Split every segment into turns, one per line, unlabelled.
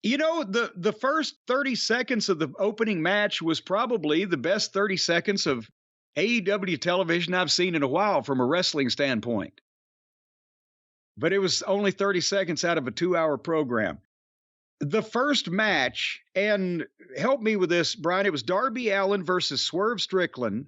You know, the first 30 seconds of the opening match was probably the best 30 seconds of AEW television I've seen in a while from a wrestling standpoint. But it was only 30 seconds out of a 2-hour program. The first match, and help me with this, Brian, it was Darby Allin versus Swerve Strickland.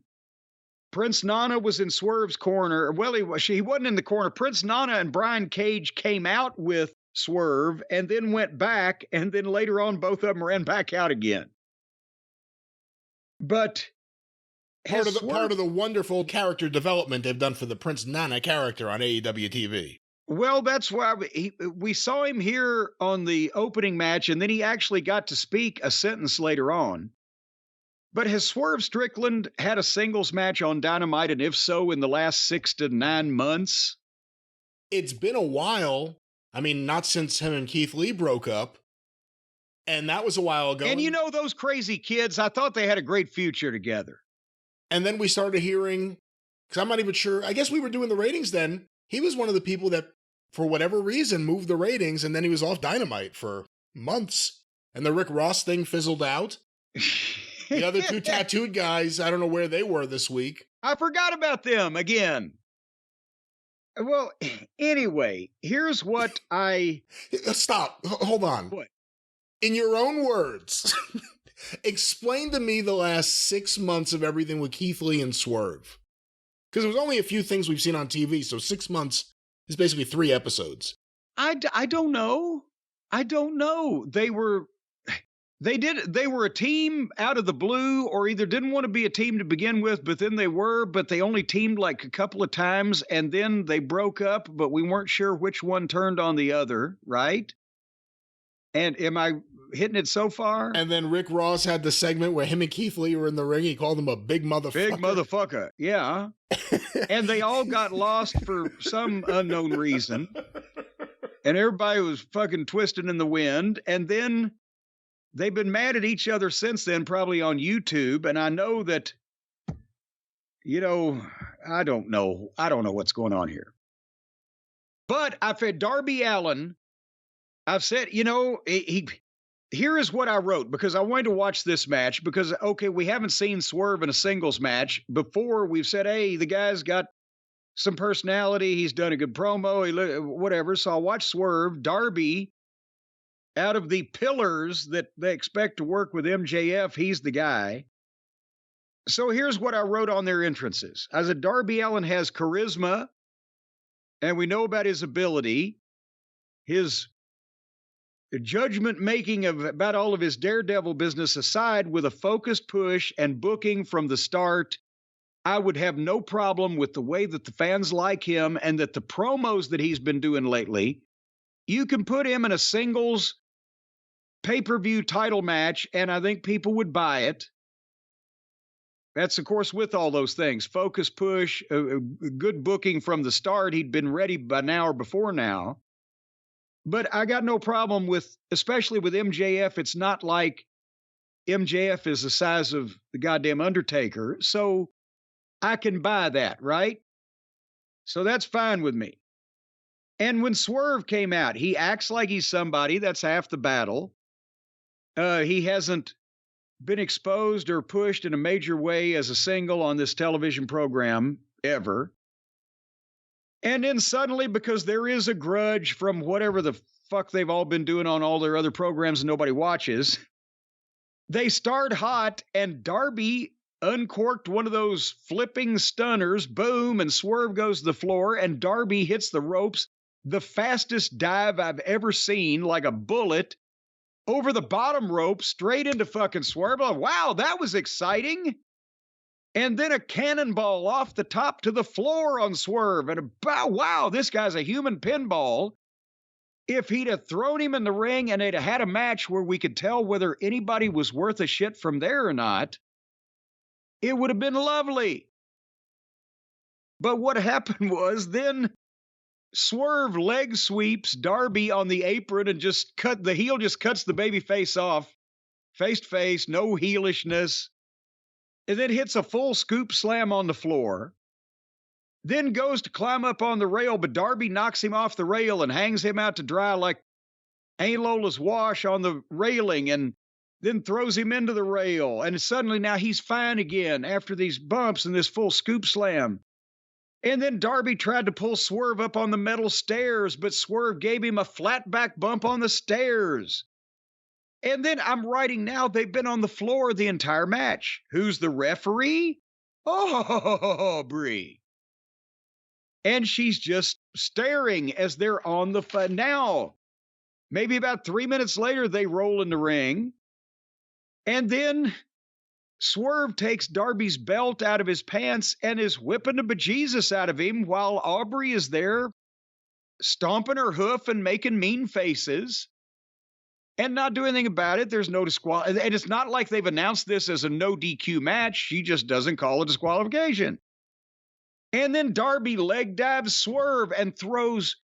Prince Nana was in Swerve's corner. Well, he wasn't in the corner. Prince Nana and Brian Cage came out with Swerve and then went back, and then later on, both of them ran back out again. But
part of the wonderful character development they've done for the Prince Nana character on AEW TV.
Well, that's why we saw him here on the opening match, and then he actually got to speak a sentence later on. But has Swerve Strickland had a singles match on Dynamite, and if so, in the last 6 to 9 months?
It's been a while. I mean, not since him and Keith Lee broke up. And that was a while ago.
And you know, those crazy kids, I thought they had a great future together.
And then we started hearing, because I'm not even sure, I guess we were doing the ratings then. He was one of the people that, for whatever reason, moved the ratings, and then he was off Dynamite for months. And the Rick Ross thing fizzled out. The other two tattooed guys, I don't know where they were this week.
I forgot about them again. Well, anyway, here's what I...
Stop. Hold on.
What?
In your own words, explain to me the last 6 months of everything with Keith Lee and Swerve. Because there's only a few things we've seen on TV, so 6 months is basically 3 episodes.
I don't know. I don't know. They were a team out of the blue, or either didn't want to be a team to begin with, but then they were, but they only teamed like a couple of times, and then they broke up, but we weren't sure which one turned on the other, right? And am I hitting it so far?
And then Rick Ross had the segment where him and Keith Lee were in the ring. He called him a big motherfucker.
Big motherfucker, yeah. And they all got lost for some unknown reason. And everybody was fucking twisting in the wind. And then they've been mad at each other since then, probably on YouTube. And I know that, you know, I don't know what's going on here. But I've had Darby Allin. I've said, you know, here is what I wrote, because I wanted to watch this match because, okay, we haven't seen Swerve in a singles match before. We've said, hey, the guy's got some personality. He's done a good promo, whatever. So I'll watch Swerve. Darby, out of the pillars that they expect to work with MJF, he's the guy. So here's what I wrote on their entrances. I said, Darby Allin has charisma, and we know about his ability, his judgment making about all of his daredevil business aside, with a focused push and booking from the start, I would have no problem with the way that the fans like him and that the promos that he's been doing lately. You can put him in a singles pay-per-view title match, and I think people would buy it. That's, of course, with all those things. Focus, push, good booking from the start. He'd been ready by now or before now. But I got no problem with, especially with MJF, it's not like MJF is the size of the goddamn Undertaker. So I can buy that, right? So that's fine with me. And when Swerve came out, he acts like he's somebody. That's half the battle. He hasn't been exposed or pushed in a major way as a single on this television program ever. And then suddenly, because there is a grudge from whatever the fuck they've all been doing on all their other programs and nobody watches, they start hot, and Darby uncorked one of those flipping stunners, boom, and Swerve goes to the floor, and Darby hits the ropes, the fastest dive I've ever seen, like a bullet, over the bottom rope, straight into fucking Swerve. Wow, that was exciting. And then a cannonball off the top to the floor on Swerve. And wow, this guy's a human pinball. If he'd have thrown him in the ring and they'd have had a match where we could tell whether anybody was worth a shit from there or not, it would have been lovely. But what happened was then Swerve leg sweeps Darby on the apron and the heel just cuts the baby face off, face to face, no heelishness. And then hits a full scoop slam on the floor, then goes to climb up on the rail, but Darby knocks him off the rail and hangs him out to dry like Ain't Lola's wash on the railing and then throws him into the rail. And suddenly now he's fine again after these bumps and this full scoop slam. And then Darby tried to pull Swerve up on the metal stairs, but Swerve gave him a flat back bump on the stairs. And then I'm writing now, they've been on the floor the entire match. Who's the referee? Aubrey. And she's just staring as they're on the now. Maybe about 3 minutes later, they roll in the ring. And then Swerve takes Darby's belt out of his pants and is whipping the bejesus out of him while Aubrey is there stomping her hoof and making mean faces and not doing anything about it. There's no disqualification. And it's not like they've announced this as a no DQ match. She just doesn't call a disqualification. And then Darby leg dives Swerve and throws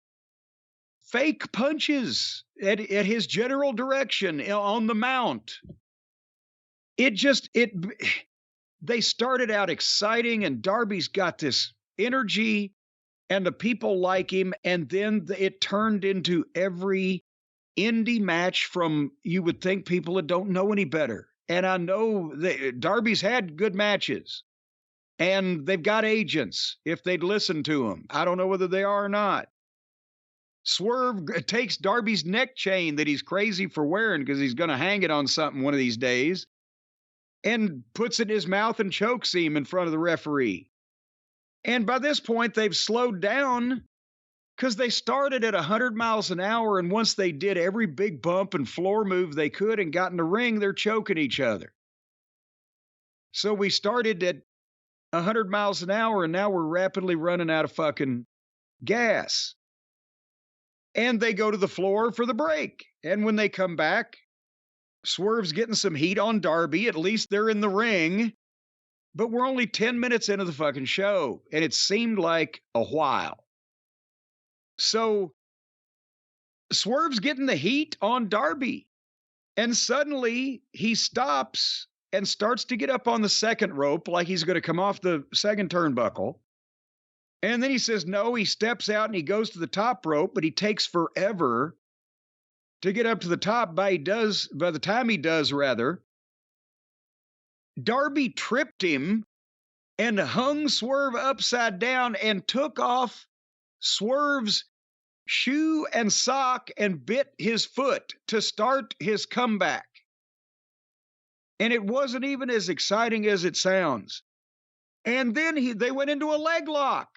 fake punches at his general direction on the mount. They started out exciting, and Darby's got this energy, and the people like him, and then it turned into every indie match from, you would think, people that don't know any better. And I know Darby's had good matches, and they've got agents if they'd listen to him. I don't know whether they are or not. Swerve takes Darby's neck chain that he's crazy for wearing because he's going to hang it on something one of these days, and puts it in his mouth and chokes him in front of the referee. And by this point, they've slowed down because they started at 100 miles an hour, and once they did every big bump and floor move they could and got in the ring, they're choking each other. So we started at 100 miles an hour, and now we're rapidly running out of fucking gas. And they go to the floor for the break. And when they come back, Swerve's getting some heat on Darby. At least they're in the ring. But we're only 10 minutes into the fucking show, and it seemed like a while. So Swerve's getting the heat on Darby. And suddenly he stops and starts to get up on the second rope like he's going to come off the second turnbuckle. And then he says no, he steps out and he goes to the top rope, but he takes forever to get up to the top. By the time he does, Darby tripped him and hung Swerve upside down and took off Swerve's shoe and sock and bit his foot to start his comeback. And it wasn't even as exciting as it sounds. And then they went into a leg lock.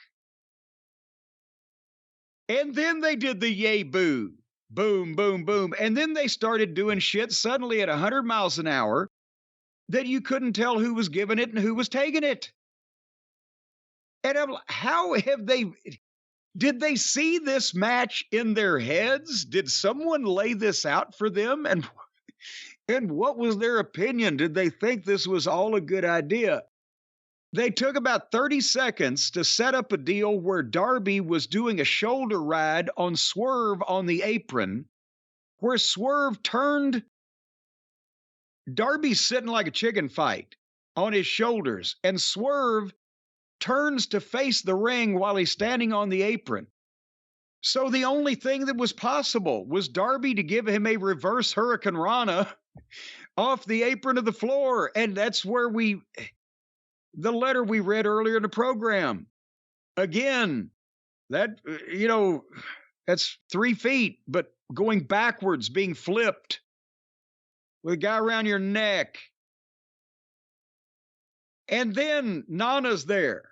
And then they did the yay boo. Boom, boom, boom. And then they started doing shit suddenly at 100 miles an hour that you couldn't tell who was giving it and who was taking it. And I'm like, did they see this match in their heads? Did someone lay this out for them? And what was their opinion? Did they think this was all a good idea? They took about 30 seconds to set up a deal where Darby was doing a shoulder ride on Swerve on the apron, where Swerve turned. Darby's sitting like a chicken fight on his shoulders, and Swerve turns to face the ring while he's standing on the apron. So the only thing that was possible was Darby to give him a reverse Hurricane Rana off the apron of the floor, and that's where the letter we read earlier in the program. Again, that's 3 feet, but going backwards, being flipped with a guy around your neck. And then Nana's there.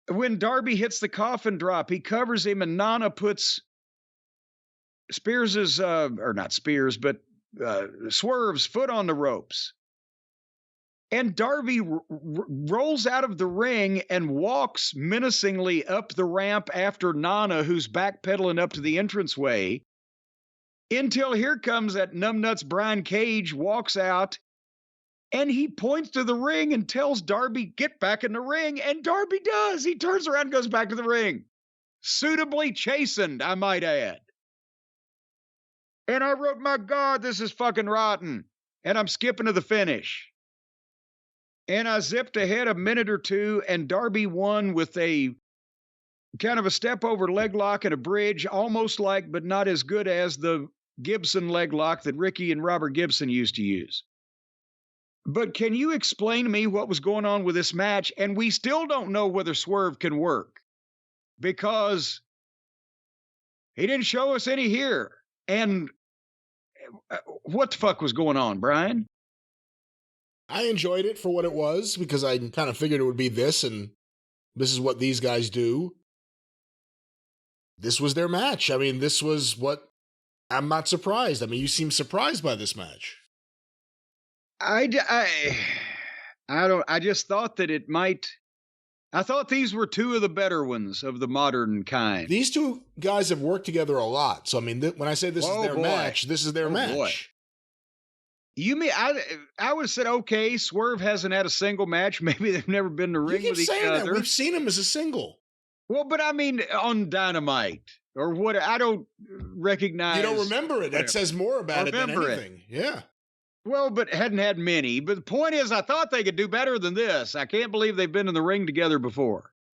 When Darby hits the coffin drop, he covers him, and Nana puts Swerve's foot on the ropes. And Darby rolls out of the ring and walks menacingly up the ramp after Nana, who's backpedaling up to the entranceway, until here comes that numbnuts Brian Cage, walks out, and he points to the ring and tells Darby, get back in the ring, and Darby does. He turns around and goes back to the ring. Suitably chastened, I might add. And I wrote, my God, this is fucking rotten. And I'm skipping to the finish. And I zipped ahead a minute or two, and Darby won with a kind of a step over leg lock and a bridge, almost like, but not as good as the Gibson leg lock that Ricky and Robert Gibson used to use. But can you explain to me what was going on with this match? And we still don't know whether Swerve can work because he didn't show us any here. And what the fuck was going on, Brian?
I enjoyed it for what it was because I kind of figured it would be this, and this is what these guys do. This was their match. I mean, this was what... I'm not surprised. I mean, you seem surprised by this match.
I just thought that it might... I thought these were two of the better ones of the modern kind.
These two guys have worked together a lot. So, I mean, when I say this is their match, this is their match. Boy.
You mean, I would have said, okay, Swerve hasn't had a single match. Maybe they've never been to ring with each other.
We've seen him as a single.
Well, but I mean, on Dynamite or what? I don't recognize.
You don't remember it. That says more about it than anything. Yeah.
Well, but hadn't had many. But the point is, I thought they could do better than this. I can't believe they've been in the ring together before.